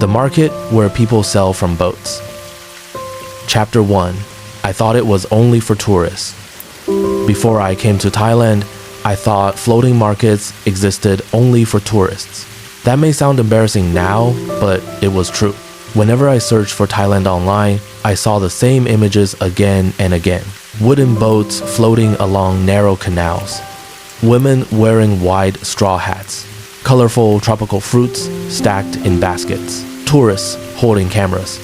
The market where people sell from boats. Chapter 1. I thought it was only for tourists. Before I came to Thailand, I thought floating markets existed only for tourists. That may sound embarrassing now, but it was true. Whenever I searched for Thailand online, I saw the same images again and again. Wooden boats floating along narrow canals. Women wearing wide straw hats. Colorful tropical fruits stacked in baskets. Tourists holding cameras.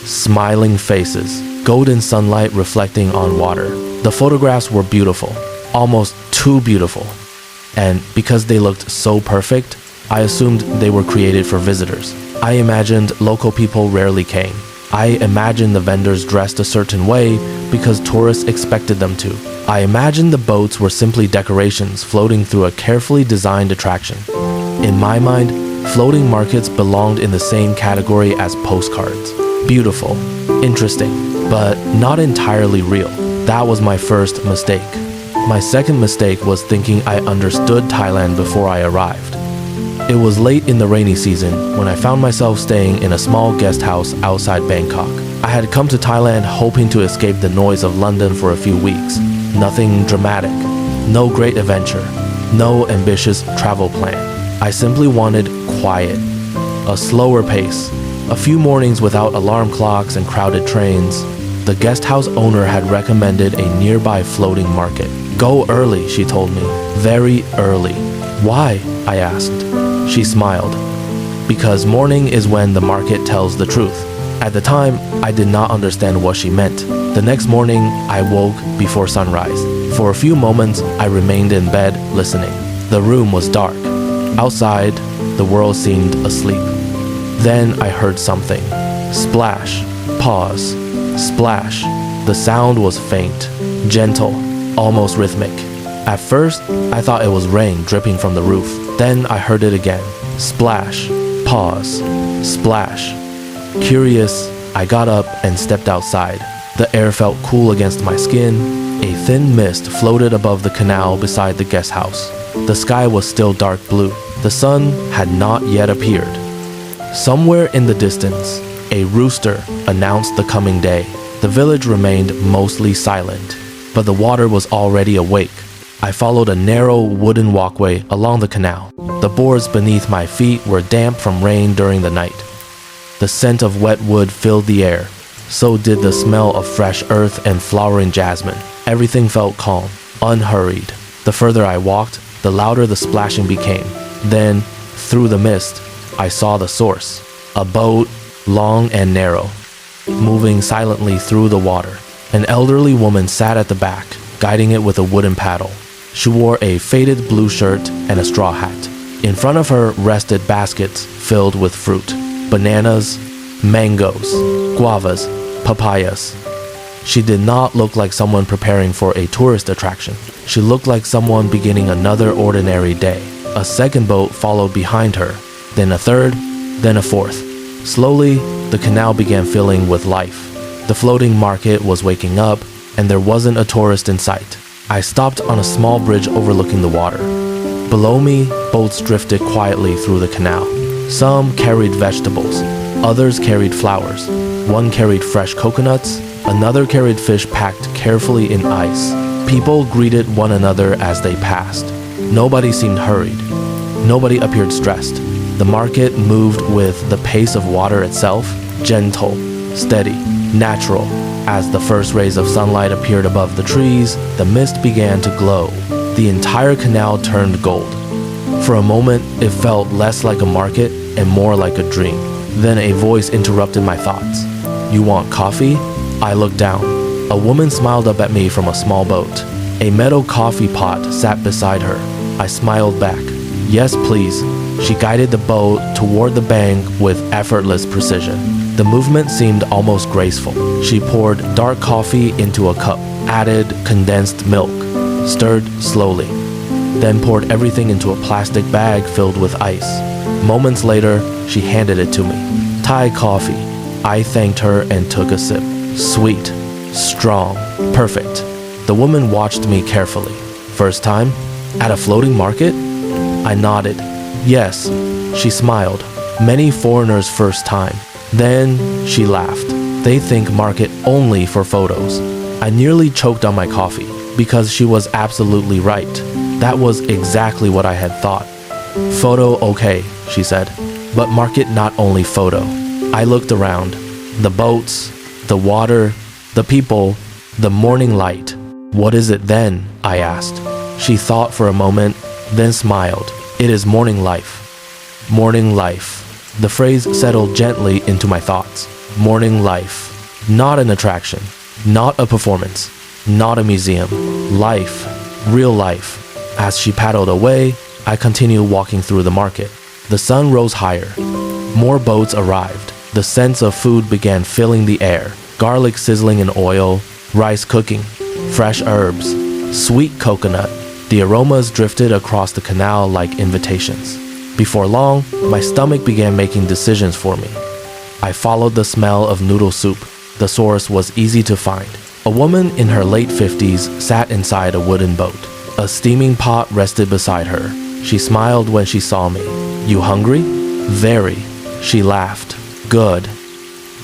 Smiling faces. Golden sunlight reflecting on water. The photographs were beautiful. Almost too beautiful. And because they looked so perfect, I assumed they were created for visitors. I imagined local people rarely came. I imagined the vendors dressed a certain way because tourists expected them to. I imagined the boats were simply decorations floating through a carefully designed attraction. In my mind, floating markets belonged in the same category as postcards. Beautiful, interesting, but not entirely real. That was my first mistake. My second mistake was thinking I understood Thailand before I arrived. It was late in the rainy season when I found myself staying in a small guest house outside Bangkok. I had come to Thailand hoping to escape the noise of London for a few weeks. Nothing dramatic, no great adventure, no ambitious travel plan. I simply wanted quiet, a slower pace, a few mornings without alarm clocks and crowded trains. The guest house owner had recommended a nearby floating market. Go early, she told me, very early. Why? I asked. She smiled. Because morning is when the market tells the truth. At the time, I did not understand what she meant. The next morning, I woke before sunrise. For a few moments, I remained in bed listening. The room was dark. Outside, the world seemed asleep. Then I heard something. Splash, pause, splash. The sound was faint, gentle, almost rhythmic. At first, I thought it was rain dripping from the roof. Then I heard it again. Splash, pause, splash. Curious, I got up and stepped outside. The air felt cool against my skin. A thin mist floated above the canal beside the guest house. The sky was still dark blue. The sun had not yet appeared. Somewhere in the distance, a rooster announced the coming day. The village remained mostly silent, but the water was already awake. I followed a narrow wooden walkway along the canal. The boards beneath my feet were damp from rain during the night. The scent of wet wood filled the air. So did the smell of fresh earth and flowering jasmine. Everything felt calm, unhurried. The further I walked, the louder the splashing became. Then, through the mist, I saw the source. A boat, long and narrow, moving silently through the water. An elderly woman sat at the back, guiding it with a wooden paddle. She wore a faded blue shirt and a straw hat. In front of her rested baskets filled with fruit. Bananas, mangoes, guavas, papayas. She did not look like someone preparing for a tourist attraction. She looked like someone beginning another ordinary day. A second boat followed behind her, then a third, then a fourth. Slowly, the canal began filling with life. The floating market was waking up, and there wasn't a tourist in sight. I stopped on a small bridge overlooking the water. Below me, boats drifted quietly through the canal. Some carried vegetables, others carried flowers. One carried fresh coconuts, another carried fish packed carefully in ice. People greeted one another as they passed. Nobody seemed hurried. Nobody appeared stressed. The market moved with the pace of water itself, gentle, steady, natural. As the first rays of sunlight appeared above the trees, the mist began to glow. The entire canal turned gold. For a moment, it felt less like a market and more like a dream. Then a voice interrupted my thoughts. "You want coffee?" I looked down. A woman smiled up at me from a small boat. A metal coffee pot sat beside her. I smiled back. "Yes, please." She guided the boat toward the bank with effortless precision. The movement seemed almost graceful. She poured dark coffee into a cup, added condensed milk, stirred slowly, then poured everything into a plastic bag filled with ice. Moments later, she handed it to me. Thai coffee. I thanked her and took a sip. Sweet, strong, perfect. The woman watched me carefully. First time? At a floating market? I nodded. Yes. She smiled. Many foreigners' first time. Then she laughed. They think market only for photos. I nearly choked on my coffee because she was absolutely right. That was exactly what I had thought. Photo okay, she said, but market not only photo. I looked around. The boats, the water, the people, the morning light. What is it then? I asked. She thought for a moment, then smiled. It is morning life. Morning life. The phrase settled gently into my thoughts. Morning life. Not an attraction. Not a performance. Not a museum. Life. Real life. As she paddled away, I continued walking through the market. The sun rose higher. More boats arrived. The scents of food began filling the air. Garlic sizzling in oil, rice cooking, fresh herbs, sweet coconut. The aromas drifted across the canal like invitations. Before long, my stomach began making decisions for me. I followed the smell of noodle soup. The source was easy to find. A woman in her late 50s sat inside a wooden boat. A steaming pot rested beside her. She smiled when she saw me. You hungry? Very. She laughed. Good.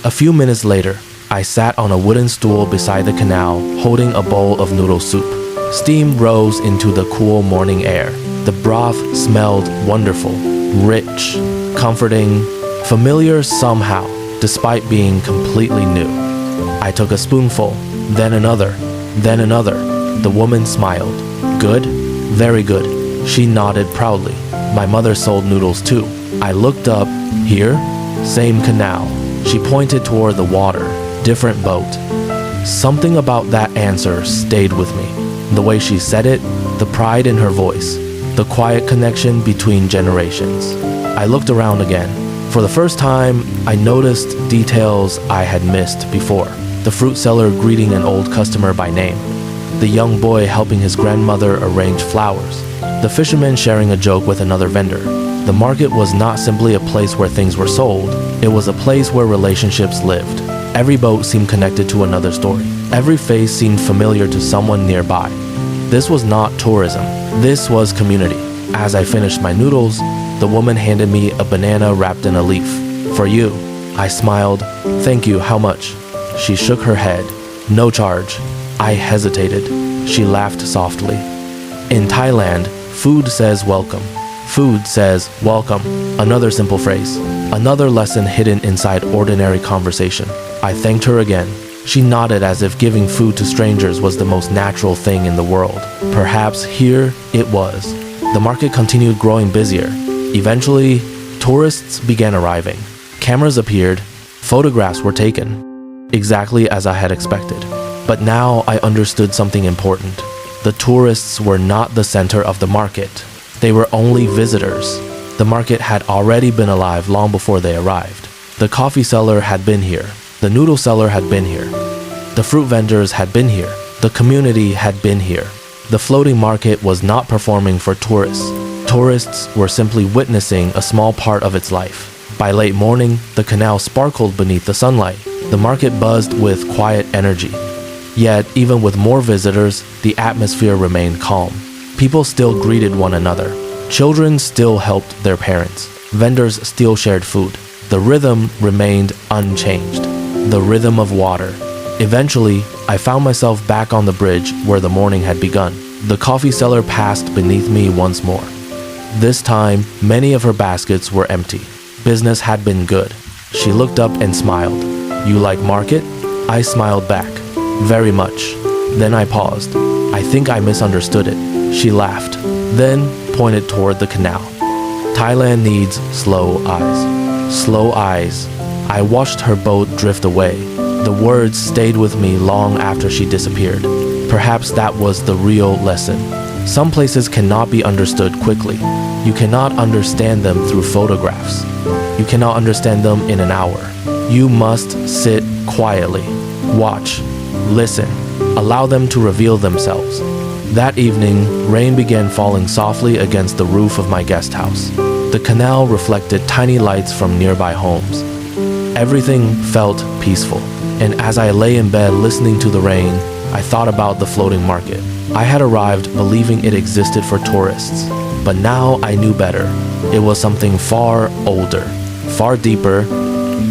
A few minutes later, I sat on a wooden stool beside the canal, holding a bowl of noodle soup. Steam rose into the cool morning air. The broth smelled wonderful, rich, comforting, familiar somehow, despite being completely new. I took a spoonful, then another, then another. The woman smiled. Good? Very good. She nodded proudly. My mother sold noodles too. I looked up. Here? Same canal. She pointed toward the water. Different boat. Something about that answer stayed with me. The way she said it, the pride in her voice, the quiet connection between generations. I looked around again. For the first time, I noticed details I had missed before. The fruit seller greeting an old customer by name. The young boy helping his grandmother arrange flowers. The fisherman sharing a joke with another vendor. The market was not simply a place where things were sold. It was a place where relationships lived. Every boat seemed connected to another story. Every face seemed familiar to someone nearby. This was not tourism. This was community. As I finished my noodles, the woman handed me a banana wrapped in a leaf. For you. I smiled. Thank you, how much? She shook her head. No charge. I hesitated. She laughed softly. In Thailand, food says welcome. Food says welcome. Another simple phrase. Another lesson hidden inside ordinary conversation. I thanked her again. She nodded as if giving food to strangers was the most natural thing in the world. Perhaps here it was. The market continued growing busier. Eventually, tourists began arriving. Cameras appeared. Photographs were taken. Exactly as I had expected. But now I understood something important. The tourists were not the center of the market. They were only visitors. The market had already been alive long before they arrived. The coffee seller had been here. The noodle seller had been here. The fruit vendors had been here. The community had been here. The floating market was not performing for tourists. Tourists were simply witnessing a small part of its life. By late morning, the canal sparkled beneath the sunlight. The market buzzed with quiet energy. Yet, even with more visitors, the atmosphere remained calm. People still greeted one another. Children still helped their parents. Vendors still shared food. The rhythm remained unchanged. The rhythm of water. Eventually, I found myself back on the bridge where the morning had begun. The coffee seller passed beneath me once more. This time, many of her baskets were empty. Business had been good. She looked up and smiled. You like market? I smiled back. Very much. Then I paused. I think I misunderstood it. She laughed, then pointed toward the canal. Thailand needs slow eyes. Slow eyes. I watched her boat drift away. The words stayed with me long after she disappeared. Perhaps that was the real lesson. Some places cannot be understood quickly. You cannot understand them through photographs. You cannot understand them in an hour. You must sit quietly, watch, listen, allow them to reveal themselves. That evening, rain began falling softly against the roof of my guest house. The canal reflected tiny lights from nearby homes. Everything felt peaceful, and as I lay in bed listening to the rain, I thought about the floating market. I had arrived believing it existed for tourists, but now I knew better. It was something far older, far deeper,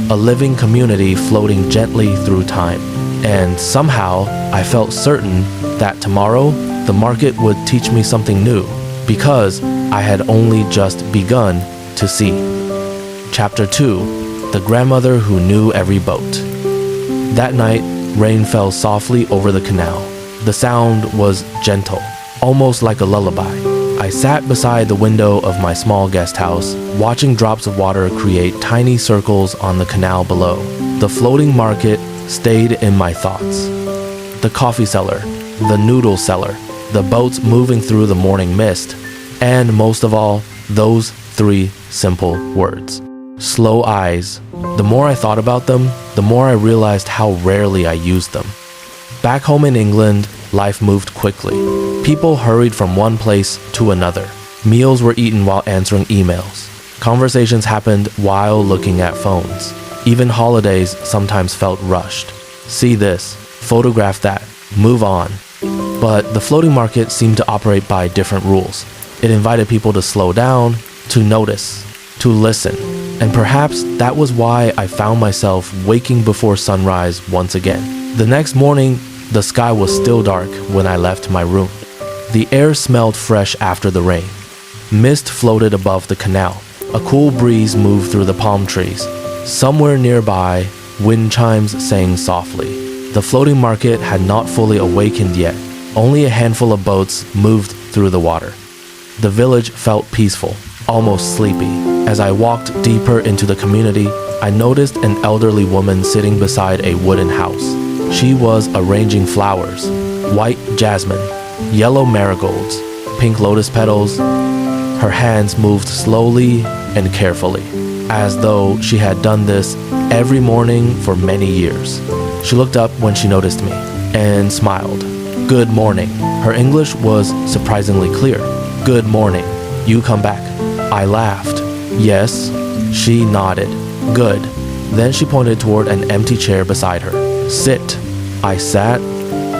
a living community floating gently through time. And somehow, I felt certain that tomorrow, the market would teach me something new, because I had only just begun to see. Chapter 2: The Grandmother Who Knew Every Boat. That night, rain fell softly over the canal. The sound was gentle, almost like a lullaby. I sat beside the window of my small guest house, watching drops of water create tiny circles on the canal below. The floating market stayed in my thoughts. The coffee cellar, the noodle cellar, the boats moving through the morning mist, and most of all, those 3 simple words. Slow eyes. The more I thought about them, the more I realized how rarely I used them. Back home in England, life moved quickly. People hurried from one place to another. Meals were eaten while answering emails. Conversations happened while looking at phones. Even holidays sometimes felt rushed. See this, photograph that, move on. But the floating market seemed to operate by different rules. It invited people to slow down, to notice, to listen. And perhaps that was why I found myself waking before sunrise once again. The next morning, the sky was still dark when I left my room. The air smelled fresh after the rain. Mist floated above the canal. A cool breeze moved through the palm trees. Somewhere nearby, wind chimes sang softly. The floating market had not fully awakened yet. Only a handful of boats moved through the water. The village felt peaceful, almost sleepy. As I walked deeper into the community, I noticed an elderly woman sitting beside a wooden house. She was arranging flowers: white jasmine, yellow marigolds, pink lotus petals. Her hands moved slowly and carefully, as though she had done this every morning for many years. She looked up when she noticed me and smiled. "Good morning." Her English was surprisingly clear. "Good morning. You come back." I laughed. "Yes." She nodded. "Good." Then she pointed toward an empty chair beside her. "Sit." I sat.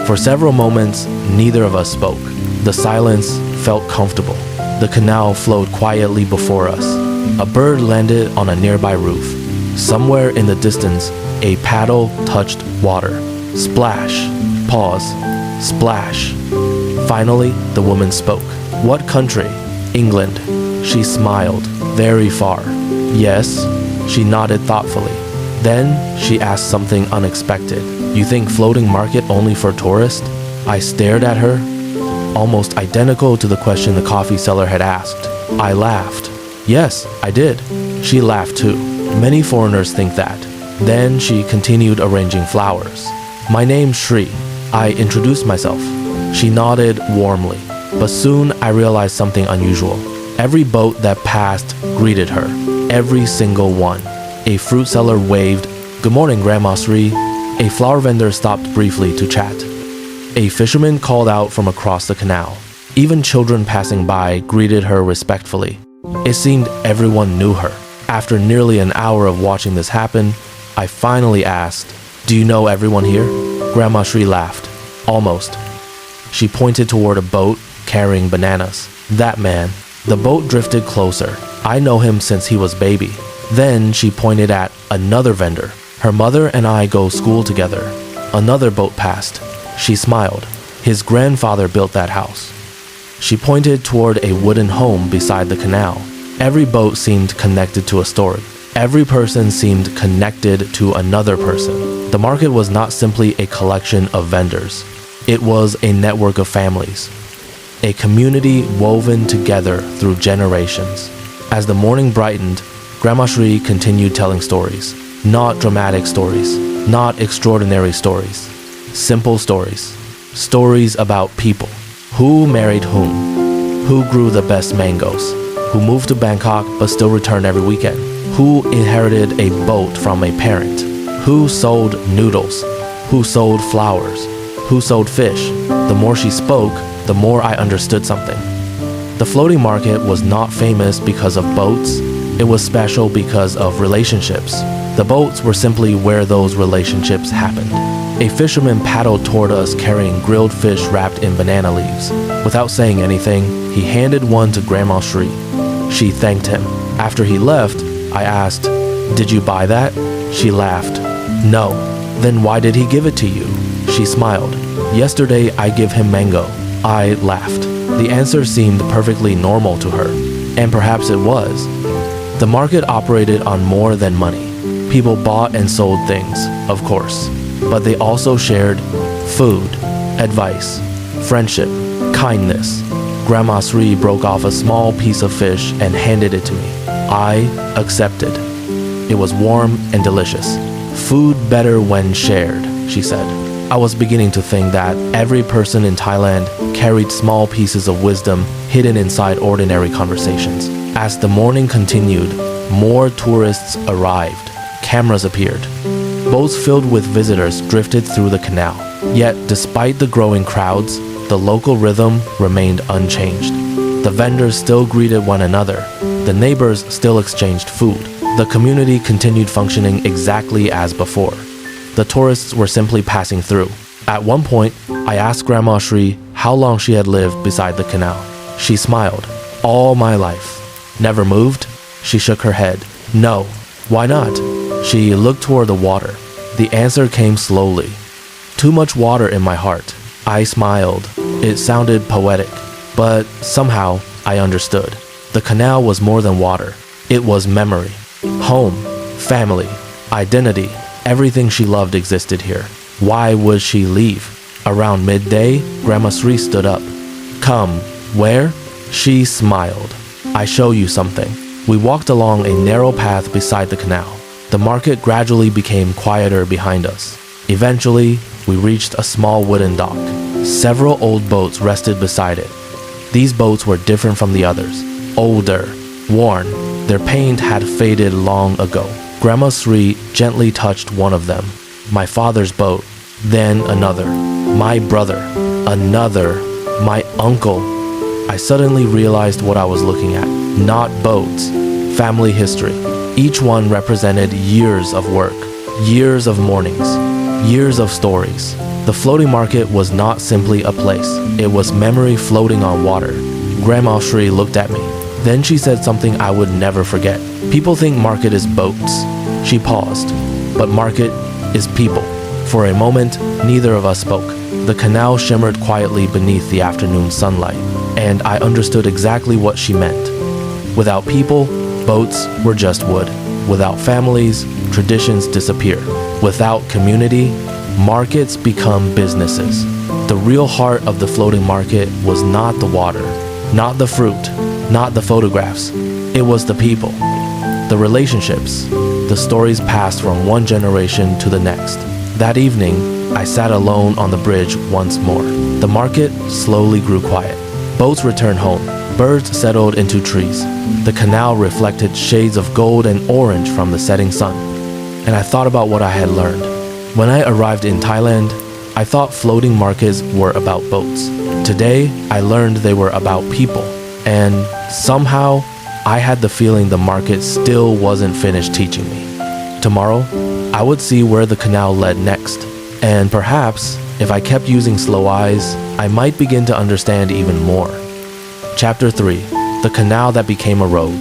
For several moments, neither of us spoke. The silence felt comfortable. The canal flowed quietly before us. A bird landed on a nearby roof. Somewhere in the distance, a paddle touched water. Splash. Pause. Splash. Finally, the woman spoke. "What country?" "England." She smiled. "Very far." "Yes." She nodded thoughtfully. Then she asked something unexpected. "You think floating market only for tourists?" I stared at her, almost identical to the question the coffee seller had asked. I laughed. "Yes, I did." She laughed too. "Many foreigners think that." Then she continued arranging flowers. "My name's Shri." I introduced myself. She nodded warmly, but soon I realized something unusual. Every boat that passed greeted her. Every single one. A fruit seller waved, "Good morning, Grandma Sri." A flower vendor stopped briefly to chat. A fisherman called out from across the canal. Even children passing by greeted her respectfully. It seemed everyone knew her. After nearly an hour of watching this happen, I finally asked, "Do you know everyone here?" Grandma Sri laughed. "Almost." She pointed toward a boat carrying bananas. "That man." The boat drifted closer. "I know him since he was baby." Then she pointed at another vendor. "Her mother and I go school together." Another boat passed. She smiled. "His grandfather built that house." She pointed toward a wooden home beside the canal. Every boat seemed connected to a story. Every person seemed connected to another person. The market was not simply a collection of vendors. It was a network of families. A community woven together through generations. As the morning brightened, Grandma Shri continued telling stories. Not dramatic stories, not extraordinary stories. Simple stories. Stories about people. Who married whom? Who grew the best mangoes? Who moved to Bangkok but still returned every weekend? Who inherited a boat from a parent? Who sold noodles? Who sold flowers? Who sold fish? The more she spoke, the more I understood something. The floating market was not famous because of boats. It was special because of relationships. The boats were simply where those relationships happened. A fisherman paddled toward us carrying grilled fish wrapped in banana leaves. Without saying anything, he handed one to Grandma Shri. She thanked him. After he left, I asked, "Did you buy that?" She laughed. "No." "Then why did he give it to you?" She smiled. "Yesterday I give him mango." I laughed. The answer seemed perfectly normal to her, and perhaps it was. The market operated on more than money. People bought and sold things, of course, but they also shared food, advice, friendship, kindness. Grandma Sri broke off a small piece of fish and handed it to me. I accepted. It was warm and delicious. "Food better when shared," she said. I was beginning to think that every person in Thailand carried small pieces of wisdom hidden inside ordinary conversations. As the morning continued, more tourists arrived. Cameras appeared. Boats filled with visitors drifted through the canal. Yet, despite the growing crowds, the local rhythm remained unchanged. The vendors still greeted one another. The neighbors still exchanged food. The community continued functioning exactly as before. The tourists were simply passing through. At one point, I asked Grandma Sri how long she had lived beside the canal. She smiled. "All my life." "Never moved?" She shook her head. "No." "Why not?" She looked toward the water. The answer came slowly. "Too much water in my heart." I smiled. It sounded poetic, but somehow I understood. The canal was more than water. It was memory, home, family, identity. Everything she loved existed here. Why would she leave? Around midday, Grandma Sri stood up. "Come." "Where?" She smiled. "I show you something." We walked along a narrow path beside the canal. The market gradually became quieter behind us. Eventually, we reached a small wooden dock. Several old boats rested beside it. These boats were different from the others. Older, worn. Their paint had faded long ago. Grandma Sri gently touched one of them. My father's boat. Then another. My brother. Another. My uncle. I suddenly realized what I was looking at. Not boats. Family history. Each one represented years of work, years of mornings, years of stories. The floating market was not simply a place. It was memory floating on water. Grandma Sri looked at me. Then she said something I would never forget. "People think market is boats." She paused. "But market is people." For a moment, neither of us spoke. The canal shimmered quietly beneath the afternoon sunlight, and I understood exactly what she meant. Without people, boats were just wood. Without families, traditions disappear. Without community, markets become businesses. The real heart of the floating market was not the water, not the fruit, not the photographs. It was the people, the relationships, the stories passed from one generation to the next. That evening, I sat alone on the bridge once more. The market slowly grew quiet. Boats returned home. Birds settled into trees. The canal reflected shades of gold and orange from the setting sun. And I thought about what I had learned. When I arrived in Thailand, I thought floating markets were about boats. Today, I learned they were about people. And somehow, I had the feeling the market still wasn't finished teaching me. Tomorrow, I would see where the canal led next. And perhaps, if I kept using slow eyes, I might begin to understand even more. Chapter 3. The Canal That Became a Road.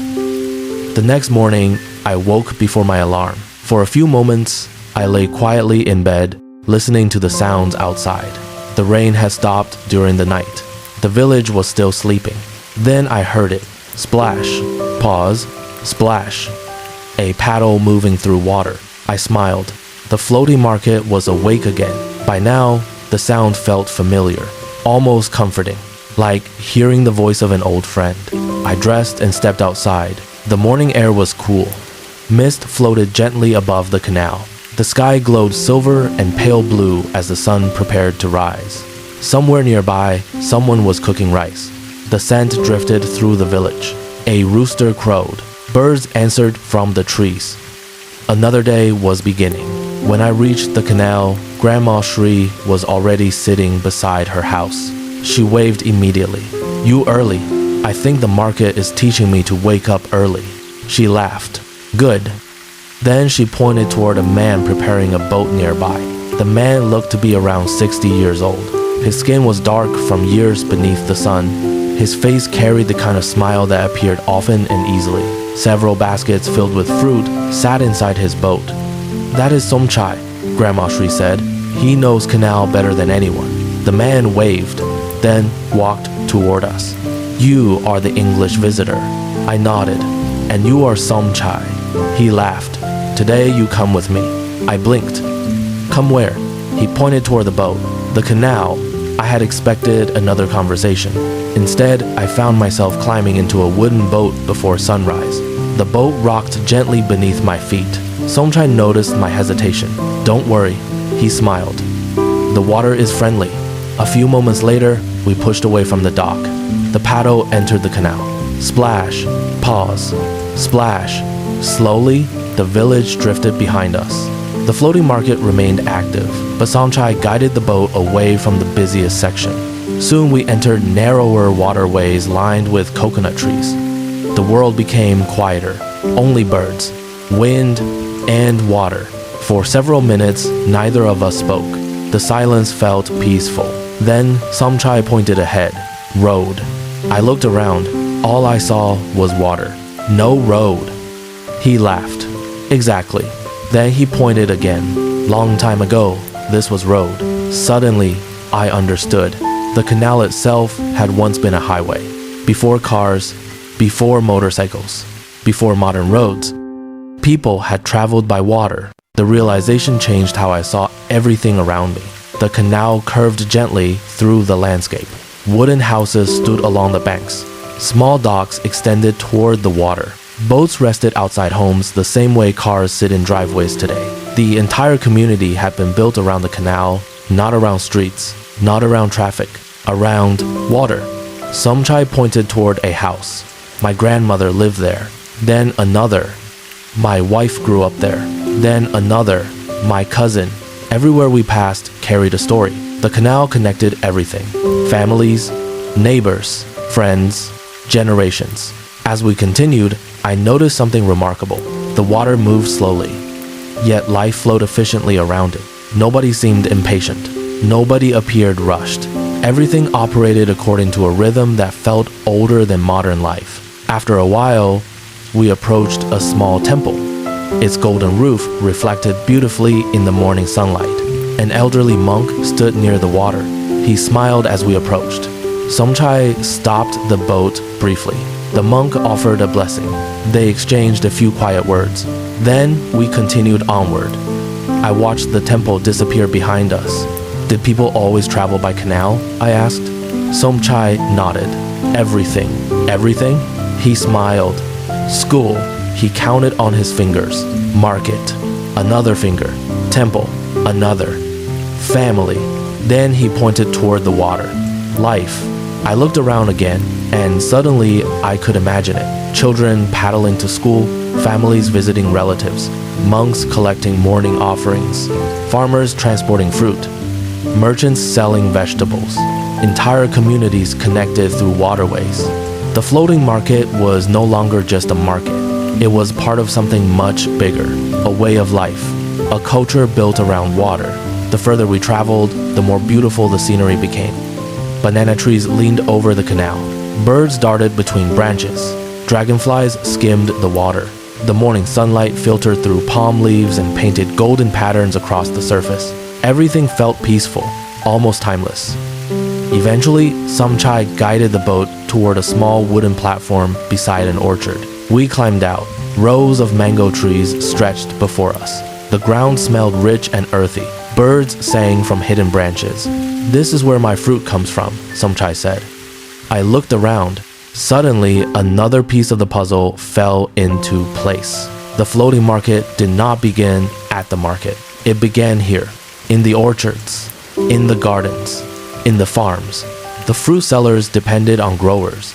The next morning, I woke before my alarm. For a few moments, I lay quietly in bed, listening to the sounds outside. The rain had stopped during the night. The village was still sleeping. Then I heard it. Splash. Pause. Splash. A paddle moving through water. I smiled. The floating market was awake again. By now, the sound felt familiar, almost comforting, like hearing the voice of an old friend. I dressed and stepped outside. The morning air was cool. Mist floated gently above the canal. The sky glowed silver and pale blue as the sun prepared to rise. Somewhere nearby, someone was cooking rice. The scent drifted through the village. A rooster crowed. Birds answered from the trees. Another day was beginning. When I reached the canal, Grandma Sri was already sitting beside her house. She waved immediately. "You early. I think the market is teaching me to wake up early." She laughed. "Good." Then she pointed toward a man preparing a boat nearby. The man looked to be around 60 years old. His skin was dark from years beneath the sun. His face carried the kind of smile that appeared often and easily. Several baskets filled with fruit sat inside his boat. "That is Somchai," Grandma Shri said. "He knows Canal better than anyone." The man waved, then walked toward us. "You are the English visitor." I nodded. "And you are Somchai." He laughed. "Today you come with me." I blinked. "Come where?" He pointed toward the boat. "The canal." I had expected another conversation. Instead, I found myself climbing into a wooden boat before sunrise. The boat rocked gently beneath my feet. Somchai noticed my hesitation. "Don't worry," he smiled. "The water is friendly." A few moments later, we pushed away from the dock. The paddle entered the canal. Splash, pause, splash. Slowly, the village drifted behind us. The floating market remained active, but Somchai guided the boat away from the busiest section. Soon we entered narrower waterways lined with coconut trees. The world became quieter, only birds, wind, and water. For several minutes, neither of us spoke. The silence felt peaceful. Then Somchai pointed ahead. Road. I looked around. All I saw was water. No road. He laughed. Exactly. Then he pointed again. Long time ago, this was road. Suddenly, I understood. The canal itself had once been a highway. Before cars, before motorcycles, before modern roads, people had traveled by water. The realization changed how I saw everything around me. The canal curved gently through the landscape. Wooden houses stood along the banks. Small docks extended toward the water. Boats rested outside homes the same way cars sit in driveways today. The entire community had been built around the canal, not around streets, not around traffic, around water. Somchai pointed toward a house. My grandmother lived there. Then another. My wife grew up there. Then another. My cousin. Everywhere we passed carried a story. The canal connected everything. Families, neighbors, friends, generations. As we continued, I noticed something remarkable. The water moved slowly, yet life flowed efficiently around it. Nobody seemed impatient. Nobody appeared rushed. Everything operated according to a rhythm that felt older than modern life. After a while, we approached a small temple. Its golden roof reflected beautifully in the morning sunlight. An elderly monk stood near the water. He smiled as we approached. Somchai stopped the boat briefly. The monk offered a blessing. They exchanged a few quiet words. Then we continued onward. I watched the temple disappear behind us. Did people always travel by canal? I asked. Somchai nodded. Everything. Everything? He smiled. School. He counted on his fingers. Market. Another finger. Temple. Another. Family. Then he pointed toward the water. Life. I looked around again, and suddenly I could imagine it. Children paddling to school, families visiting relatives, monks collecting morning offerings, farmers transporting fruit, merchants selling vegetables, entire communities connected through waterways. The floating market was no longer just a market. It was part of something much bigger, a way of life, a culture built around water. The further we traveled, the more beautiful the scenery became. Banana trees leaned over the canal. Birds darted between branches. Dragonflies skimmed the water. The morning sunlight filtered through palm leaves and painted golden patterns across the surface. Everything felt peaceful, almost timeless. Eventually, Somchai guided the boat toward a small wooden platform beside an orchard. We climbed out. Rows of mango trees stretched before us. The ground smelled rich and earthy. Birds sang from hidden branches. "This is where my fruit comes from," Somchai said. I looked around. Suddenly, another piece of the puzzle fell into place. The floating market did not begin at the market. It began here, in the orchards, in the gardens, in the farms. The fruit sellers depended on growers.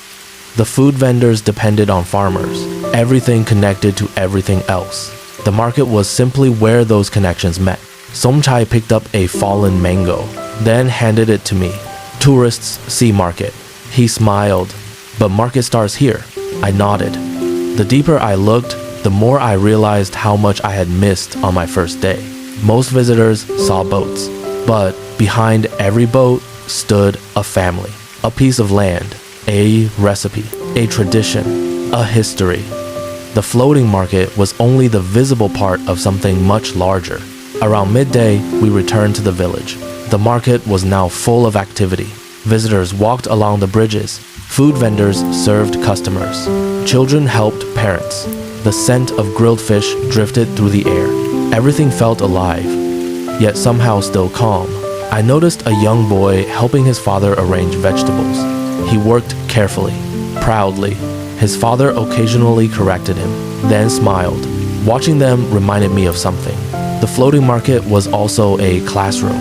The food vendors depended on farmers. Everything connected to everything else. The market was simply where those connections met. Somchai picked up a fallen mango, then handed it to me. "Tourists see market." He smiled. "But market starts here." I nodded. The deeper I looked, the more I realized how much I had missed on my first day. Most visitors saw boats, but behind every boat stood a family, a piece of land, a recipe, a tradition, a history. The floating market was only the visible part of something much larger. Around midday, we returned to the village. The market was now full of activity. Visitors walked along the bridges. Food vendors served customers. Children helped parents. The scent of grilled fish drifted through the air. Everything felt alive, yet somehow still calm. I noticed a young boy helping his father arrange vegetables. He worked carefully, proudly. His father occasionally corrected him, then smiled. Watching them reminded me of something. The floating market was also a classroom.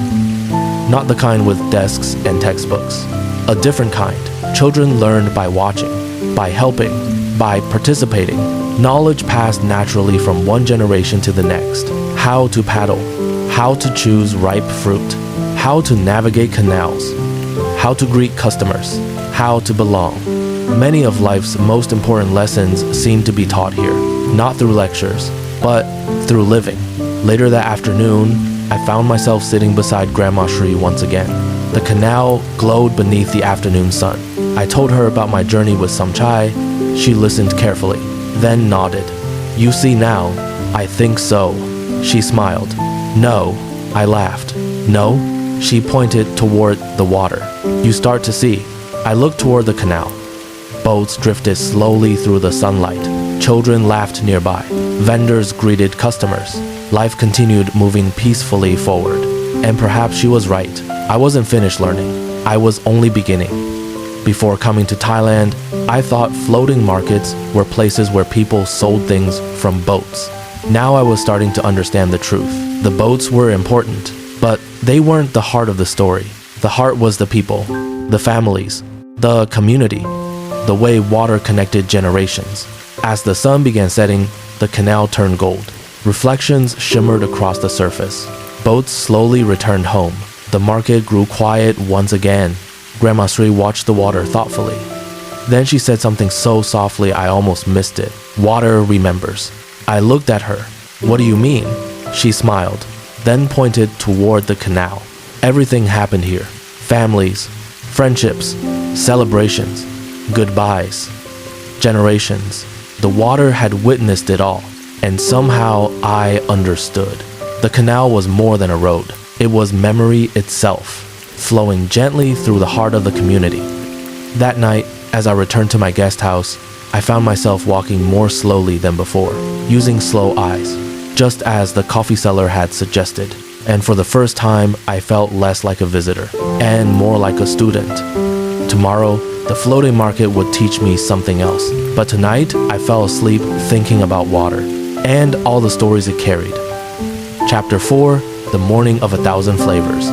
Not the kind with desks and textbooks. A different kind. Children learned by watching, by helping, by participating. Knowledge passed naturally from one generation to the next. How to paddle, how to choose ripe fruit, how to navigate canals, how to greet customers, how to belong. Many of life's most important lessons seem to be taught here, not through lectures, but through living. Later that afternoon, I found myself sitting beside Grandma Shri once again. The canal glowed beneath the afternoon sun. I told her about my journey with Samchai. She listened carefully, then nodded. "You see now, I think so." She smiled. "No," I laughed. "No?" She pointed toward the water. "You start to see." I looked toward the canal. Boats drifted slowly through the sunlight. Children laughed nearby. Vendors greeted customers. Life continued moving peacefully forward. And perhaps she was right. I wasn't finished learning. I was only beginning. Before coming to Thailand, I thought floating markets were places where people sold things from boats. Now I was starting to understand the truth. The boats were important, but they weren't the heart of the story. The heart was the people, the families, the community, the way water connected generations. As the sun began setting, the canal turned gold. Reflections shimmered across the surface. Boats slowly returned home. The market grew quiet once again. Grandma Sri watched the water thoughtfully. Then she said something so softly I almost missed it. "Water remembers." I looked at her. "What do you mean?" She smiled, then pointed toward the canal. Everything happened here. Families, friendships, celebrations, goodbyes, generations. The water had witnessed it all, and somehow I understood. The canal was more than a road. It was memory itself, flowing gently through the heart of the community. That night, as I returned to my guest house, I found myself walking more slowly than before, using slow eyes, just as the coffee seller had suggested. And for the first time, I felt less like a visitor and more like a student. Tomorrow, the floating market would teach me something else. But tonight, I fell asleep thinking about water and all the stories it carried. Chapter 4, The Morning of 1,000 Flavors.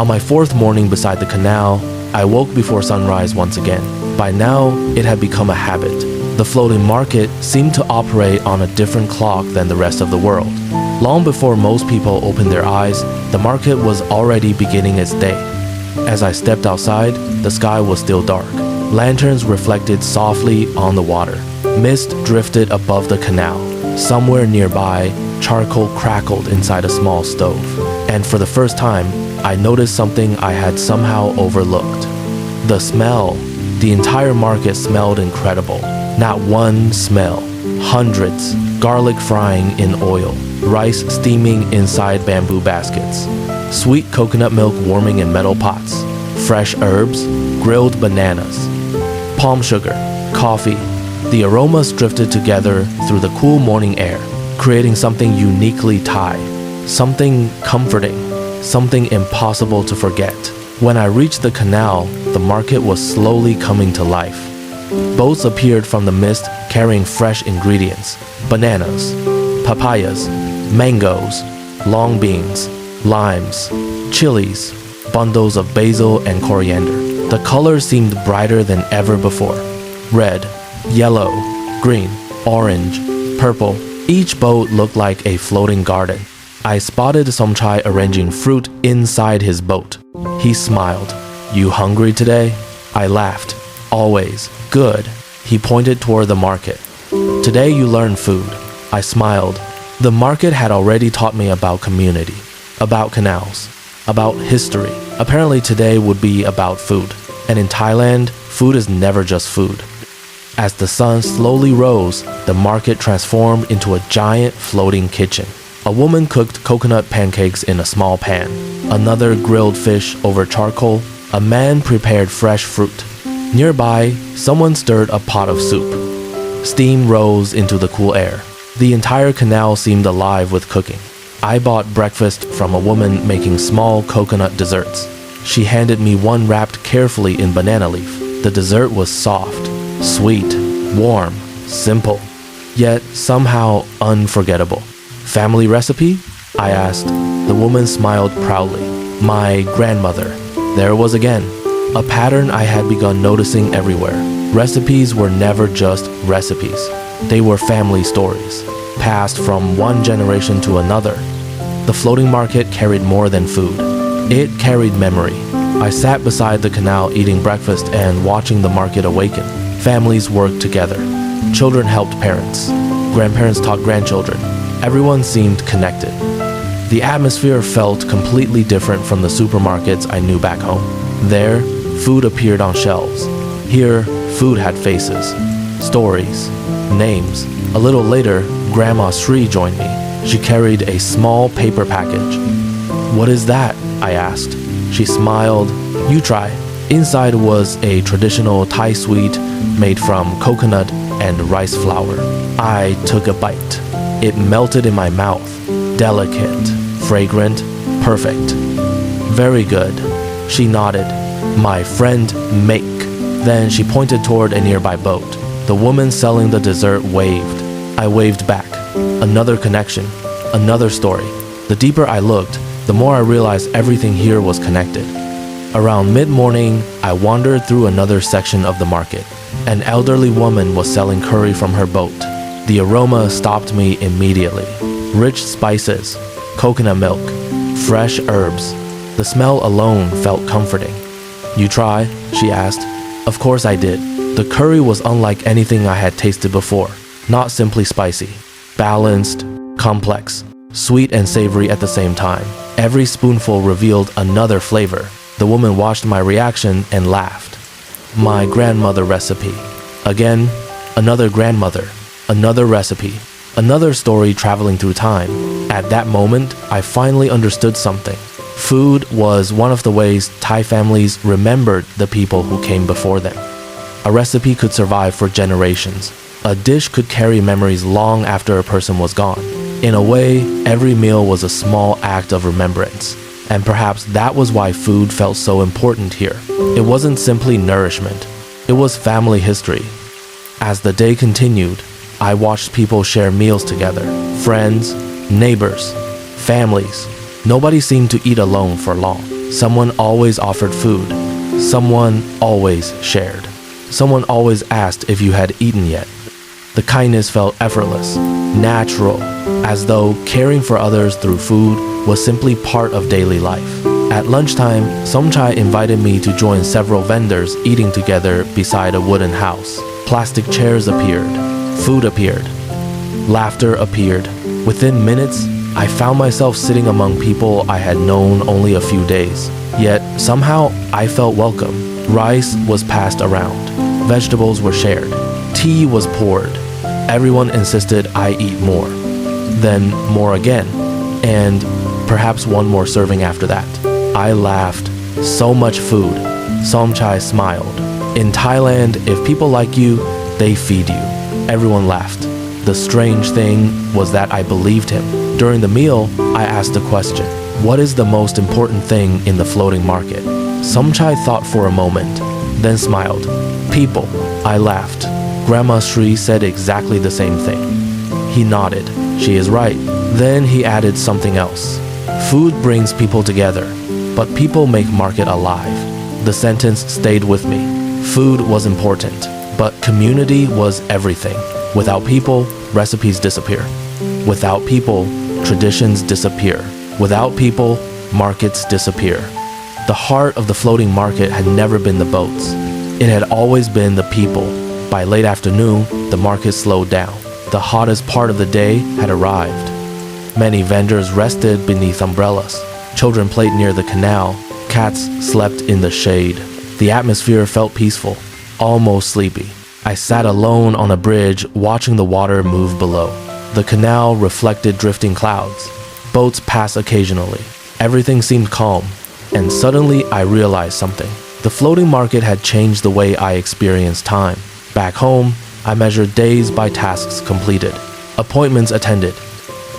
On my fourth morning beside the canal, I woke before sunrise once again. By now, it had become a habit. The floating market seemed to operate on a different clock than the rest of the world. Long before most people opened their eyes, the market was already beginning its day. As I stepped outside, the sky was still dark. Lanterns reflected softly on the water. Mist drifted above the canal. Somewhere nearby, charcoal crackled inside a small stove. And for the first time, I noticed something I had somehow overlooked. The smell. The entire market smelled incredible. Not one smell. Hundreds. Garlic frying in oil. Rice steaming inside bamboo baskets. Sweet coconut milk warming in metal pots. Fresh herbs. Grilled bananas. Palm sugar. Coffee. The aromas drifted together through the cool morning air, creating something uniquely Thai. Something comforting. Something impossible to forget. When I reached the canal, the market was slowly coming to life. Boats appeared from the mist carrying fresh ingredients. Bananas, papayas, mangoes, long beans, limes, chilies, bundles of basil and coriander. The colors seemed brighter than ever before. Red, yellow, green, orange, purple. Each boat looked like a floating garden. I spotted Somchai arranging fruit inside his boat. He smiled. "You hungry today?" I laughed. "Always. Good." He pointed toward the market. "Today you learned food." I smiled. The market had already taught me about community, about canals, about history. Apparently today would be about food. And in Thailand, food is never just food. As the sun slowly rose, the market transformed into a giant floating kitchen. A woman cooked coconut pancakes in a small pan. Another grilled fish over charcoal. A man prepared fresh fruit. Nearby, someone stirred a pot of soup. Steam rose into the cool air. The entire canal seemed alive with cooking. I bought breakfast from a woman making small coconut desserts. She handed me one wrapped carefully in banana leaf. The dessert was soft, sweet, warm, simple, yet somehow unforgettable. Family recipe? I asked. The woman smiled proudly. My grandmother. There it was again. A pattern I had begun noticing everywhere. Recipes were never just recipes. They were family stories, passed from one generation to another. The floating market carried more than food. It carried memory. I sat beside the canal eating breakfast and watching the market awaken. Families worked together. Children helped parents. Grandparents taught grandchildren. Everyone seemed connected. The atmosphere felt completely different from the supermarkets I knew back home. There, food appeared on shelves. Here, food had faces, stories, names. A little later, Grandma Sri joined me. She carried a small paper package. "What is that?" I asked. She smiled. "You try." Inside was a traditional Thai sweet made from coconut and rice flour. I took a bite. It melted in my mouth. Delicate, fragrant, perfect. "Very good." She nodded. "My friend, make." Then she pointed toward a nearby boat. The woman selling the dessert waved. I waved back. Another connection, another story. The deeper I looked, the more I realized everything here was connected. Around mid-morning, I wandered through another section of the market. An elderly woman was selling curry from her boat. The aroma stopped me immediately. Rich spices, coconut milk, fresh herbs. The smell alone felt comforting. "You try?" she asked. Of course I did. The curry was unlike anything I had tasted before. Not simply spicy. Balanced, complex, sweet and savory at the same time. Every spoonful revealed another flavor. The woman watched my reaction and laughed. My grandmother recipe. Again, another grandmother, another recipe, another story traveling through time. At that moment, I finally understood something. Food was one of the ways Thai families remembered the people who came before them. A recipe could survive for generations. A dish could carry memories long after a person was gone. In a way, every meal was a small act of remembrance. And perhaps that was why food felt so important here. It wasn't simply nourishment. It was family history. As the day continued, I watched people share meals together. Friends, neighbors, families. Nobody seemed to eat alone for long. Someone always offered food. Someone always shared. Someone always asked if you had eaten yet. The kindness felt effortless, natural, as though caring for others through food was simply part of daily life. At lunchtime, Somchai invited me to join several vendors eating together beside a wooden house. Plastic chairs appeared. Food appeared. Laughter appeared. Within minutes, I found myself sitting among people I had known only a few days. Yet, somehow, I felt welcome. Rice was passed around. Vegetables were shared. Tea was poured. Everyone insisted I eat more. Then more again. And perhaps one more serving after that. I laughed. So much food. Somchai smiled. In Thailand, if people like you, they feed you. Everyone laughed. The strange thing was that I believed him. During the meal, I asked a question. What is the most important thing in the floating market? Somchai thought for a moment, then smiled. People. I laughed. Grandma Sri said exactly the same thing. He nodded. She is right. Then he added something else. Food brings people together, but people make market alive. The sentence stayed with me. Food was important, but community was everything. Without people, recipes disappear. Without people, traditions disappear. Without people, markets disappear. The heart of the floating market had never been the boats. It had always been the people. By late afternoon, the market slowed down. The hottest part of the day had arrived. Many vendors rested beneath umbrellas. Children played near the canal. Cats slept in the shade. The atmosphere felt peaceful, almost sleepy. I sat alone on a bridge watching the water move below. The canal reflected drifting clouds. Boats passed occasionally. Everything seemed calm, and suddenly I realized something. The floating market had changed the way I experienced time. Back home, I measured days by tasks completed, appointments attended,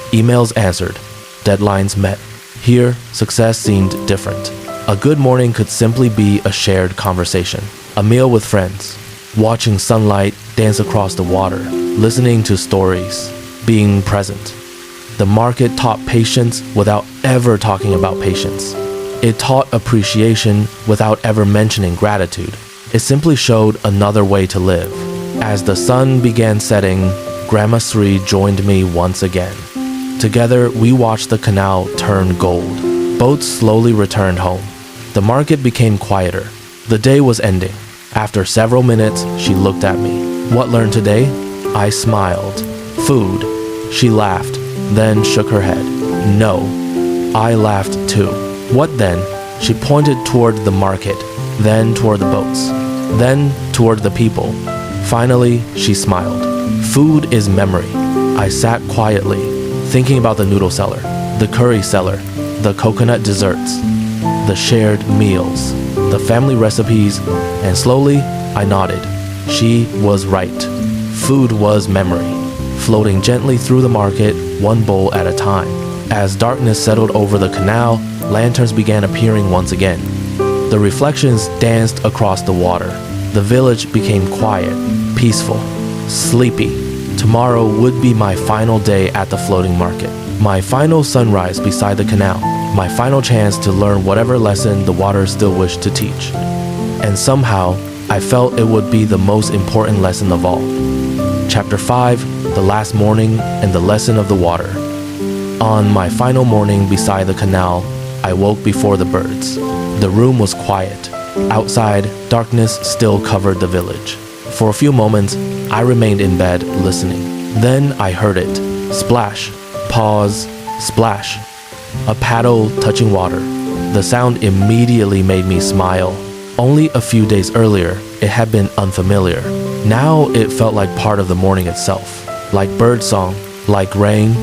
emails answered, deadlines met. Here, success seemed different. A good morning could simply be a shared conversation, a meal with friends, watching sunlight dance across the water, listening to stories, being present. The market taught patience without ever talking about patience. It taught appreciation without ever mentioning gratitude. It simply showed another way to live. As the sun began setting, Grandma Sri joined me once again. Together, we watched the canal turn gold. Boats slowly returned home. The market became quieter. The day was ending. After several minutes, she looked at me. "What learned today?" I smiled. "Food." She laughed, then shook her head. "No." I laughed too. "What then?" She pointed toward the market, then toward the boats, then toward the people. Finally, she smiled. "Food is memory." I sat quietly, thinking about the noodle seller, the curry seller, the coconut desserts, the shared meals, the family recipes, and slowly I nodded. She was right. Food was memory, floating gently through the market, one bowl at a time. As darkness settled over the canal, lanterns began appearing once again. The reflections danced across the water. The village became quiet, peaceful, sleepy. Tomorrow would be my final day at the floating market, my final sunrise beside the canal, my final chance to learn whatever lesson the water still wished to teach. And somehow, I felt it would be the most important lesson of all. Chapter 5, The Last Morning and the Lesson of the Water. On my final morning beside the canal, I woke before the birds. The room was quiet. Outside, darkness still covered the village. For a few moments, I remained in bed listening. Then I heard it. Splash, pause, splash. A paddle touching water. The sound immediately made me smile. Only a few days earlier, it had been unfamiliar. Now it felt like part of the morning itself. Like birdsong, like rain,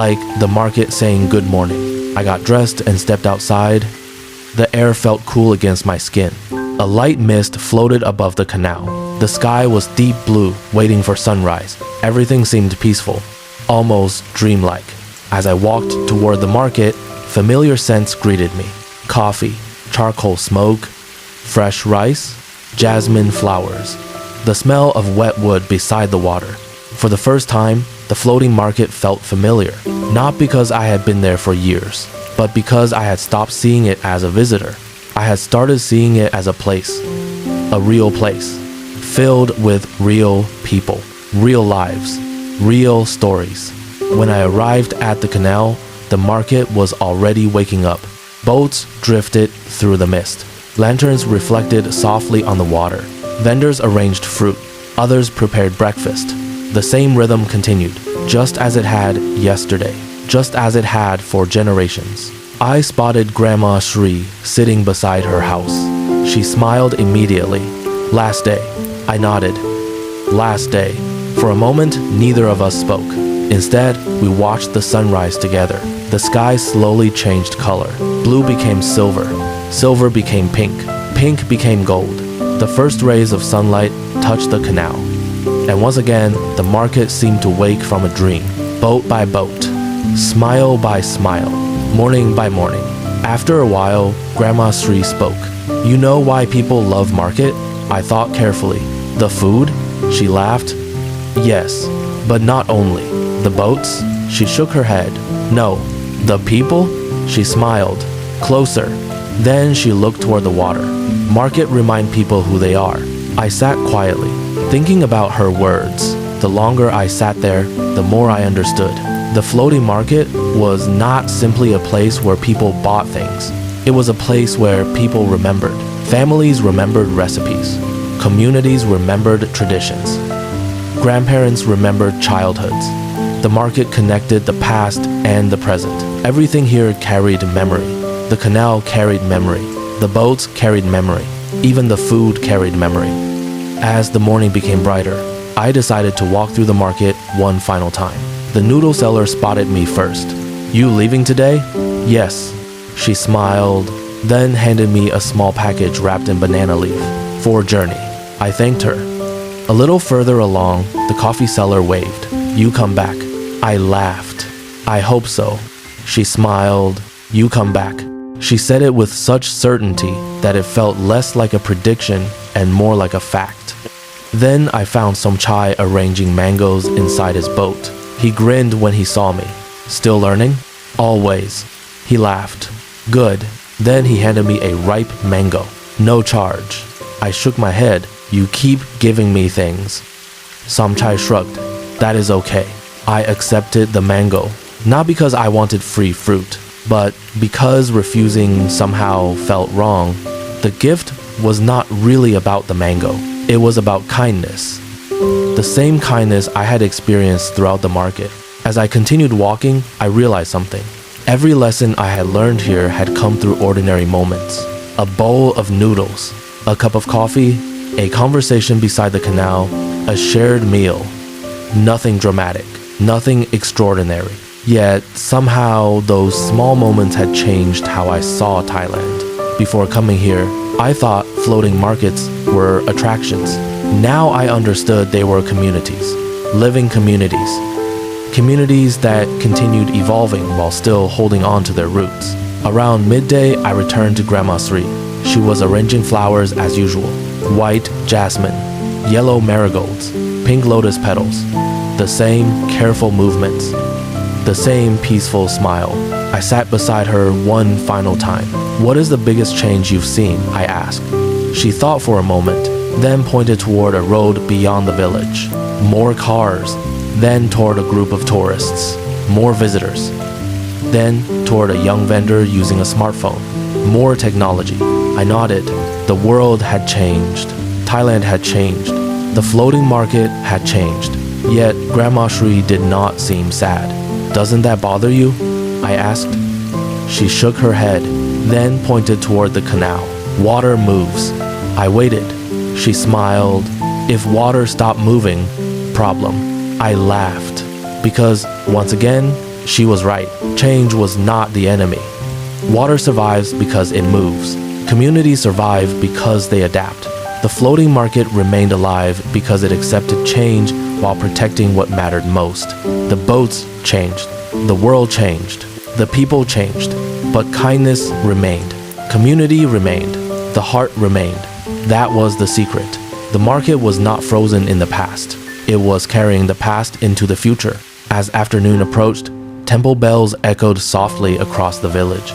like the market saying good morning. I got dressed and stepped outside. The air felt cool against my skin. A light mist floated above the canal. The sky was deep blue, waiting for sunrise. Everything seemed peaceful, almost dreamlike. As I walked toward the market, familiar scents greeted me. Coffee, charcoal smoke, fresh rice, jasmine flowers. The smell of wet wood beside the water. For the first time, the floating market felt familiar. Not because I had been there for years, but because I had stopped seeing it as a visitor. I had started seeing it as a place, a real place, filled with real people, real lives, real stories. When I arrived at the canal, the market was already waking up. Boats drifted through the mist. Lanterns reflected softly on the water. Vendors arranged fruit. Others prepared breakfast. The same rhythm continued, just as it had yesterday, just as it had for generations. I spotted Grandma Sri sitting beside her house. She smiled immediately. Last day. I nodded. Last day. For a moment, neither of us spoke. Instead, we watched the sunrise together. The sky slowly changed color. Blue became silver. Silver became pink. Pink became gold. The first rays of sunlight touched the canal. And once again, the market seemed to wake from a dream. Boat by boat. Smile by smile. Morning by morning. After a while, Grandma Sri spoke. "You know why people love market?" I thought carefully. "The food?" She laughed. "Yes, but not only. The boats?" She shook her head. "No. The people?" She smiled. Closer. Then she looked toward the water. "Market remind people who they are." I sat quietly, thinking about her words. The longer I sat there, the more I understood. The floating market was not simply a place where people bought things. It was a place where people remembered. Families remembered recipes. Communities remembered traditions. Grandparents remembered childhoods. The market connected the past and the present. Everything here carried memory. The canal carried memory. The boats carried memory. Even the food carried memory. As the morning became brighter, I decided to walk through the market one final time. The noodle seller spotted me first. "You leaving today?" "Yes." She smiled, then handed me a small package wrapped in banana leaf. "For journey." I thanked her. A little further along, the coffee seller waved. "You come back." I laughed. "I hope so." She smiled. "You come back." She said it with such certainty that it felt less like a prediction and more like a fact. Then I found some chai arranging mangoes inside his boat. He grinned when he saw me. "Still learning?" "Always." He laughed. "Good." Then he handed me a ripe mango. "No charge." I shook my head. "You keep giving me things." Somchai shrugged. "That is okay." I accepted the mango, not because I wanted free fruit, but because refusing somehow felt wrong. The gift was not really about the mango. It was about kindness. The same kindness I had experienced throughout the market. As I continued walking, I realized something. Every lesson I had learned here had come through ordinary moments. A bowl of noodles, a cup of coffee, a conversation beside the canal, a shared meal. Nothing dramatic, nothing extraordinary. Yet, somehow, those small moments had changed how I saw Thailand. Before coming here, I thought floating markets were attractions. Now I understood they were communities, living communities. Communities that continued evolving while still holding on to their roots. Around midday, I returned to Grandma Sri. She was arranging flowers as usual. White jasmine, yellow marigolds, pink lotus petals. The same careful movements. The same peaceful smile. I sat beside her one final time. "What is the biggest change you've seen?" I asked. She thought for a moment, then pointed toward a road beyond the village. More cars, then toward a group of tourists. More visitors. Then toward a young vendor using a smartphone. More technology. I nodded. The world had changed. Thailand had changed. The floating market had changed. Yet Grandma Shri did not seem sad. "Doesn't that bother you?" I asked. She shook her head, then pointed toward the canal. "Water moves." I waited. She smiled. "If water stopped moving, problem." I laughed. Because, once again, she was right. Change was not the enemy. Water survives because it moves. Communities survive because they adapt. The floating market remained alive because it accepted change while protecting what mattered most. The boats changed. The world changed. The people changed. But kindness remained. Community remained. The heart remained. That was the secret. The market was not frozen in the past. It was carrying the past into the future. As afternoon approached, temple bells echoed softly across the village.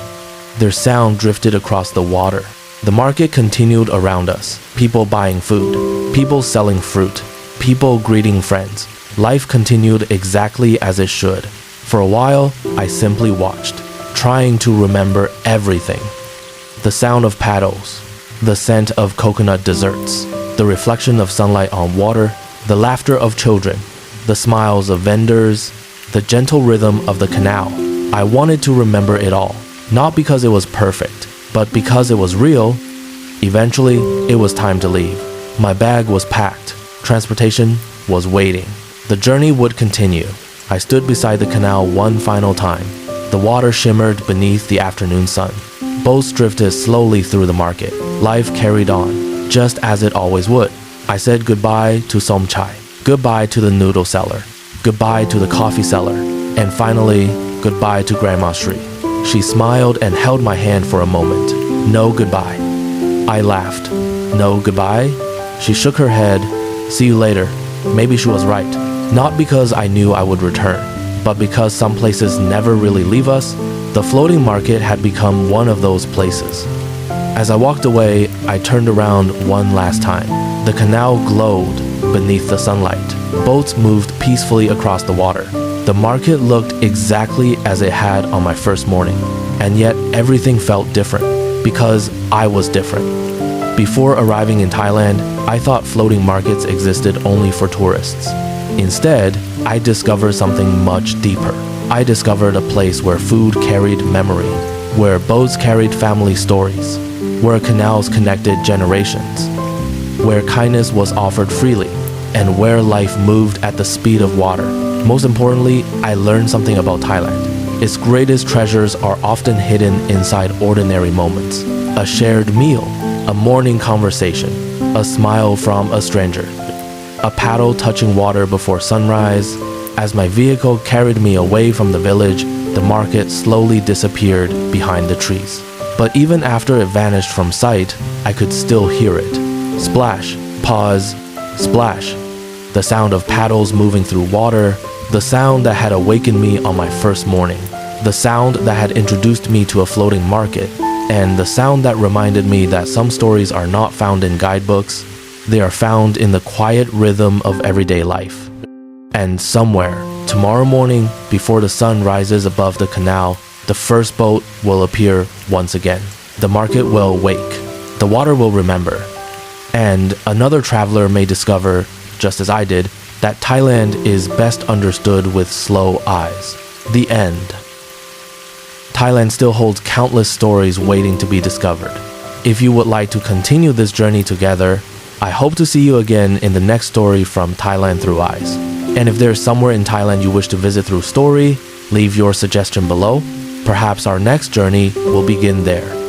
Their sound drifted across the water. The market continued around us. People buying food. People selling fruit. People greeting friends. Life continued exactly as it should. For a while, I simply watched, trying to remember everything. The sound of paddles. The scent of coconut desserts. The reflection of sunlight on water. The laughter of children. The smiles of vendors. The gentle rhythm of the canal. I wanted to remember it all. Not because it was perfect, but because it was real. Eventually, it was time to leave. My bag was packed. Transportation was waiting. The journey would continue. I stood beside the canal one final time. The water shimmered beneath the afternoon sun. Boats drifted slowly through the market. Life carried on, just as it always would. I said goodbye to Somchai, goodbye to the noodle seller, goodbye to the coffee seller, and finally, goodbye to Grandma Shri. She smiled and held my hand for a moment. "No goodbye." I laughed. "No goodbye?" She shook her head. "See you later." Maybe she was right. Not because I knew I would return, but because some places never really leave us. The floating market had become one of those places. As I walked away, I turned around one last time. The canal glowed beneath the sunlight. Boats moved peacefully across the water. The market looked exactly as it had on my first morning, and yet everything felt different because I was different. Before arriving in Thailand, I thought floating markets existed only for tourists. Instead, I discovered something much deeper. I discovered a place where food carried memory, where boats carried family stories, where canals connected generations. where kindness was offered freely, and where life moved at the speed of water. Most importantly, I learned something about Thailand. Its greatest treasures are often hidden inside ordinary moments. A shared meal, a morning conversation, a smile from a stranger, a paddle touching water before sunrise. As my vehicle carried me away from the village, the market slowly disappeared behind the trees. But even after it vanished from sight, I could still hear it. Splash, pause, splash. The sound of paddles moving through water, the sound that had awakened me on my first morning, the sound that had introduced me to a floating market, and the sound that reminded me that some stories are not found in guidebooks, they are found in the quiet rhythm of everyday life. And somewhere, tomorrow morning, before the sun rises above the canal, the first boat will appear once again. The market will wake. The water will remember. And another traveler may discover, just as I did, that Thailand is best understood with slow eyes. The end. Thailand still holds countless stories waiting to be discovered. If you would like to continue this journey together, I hope to see you again in the next story from Thailand Through Eyes. And if there's somewhere in Thailand you wish to visit through story, leave your suggestion below. Perhaps our next journey will begin there.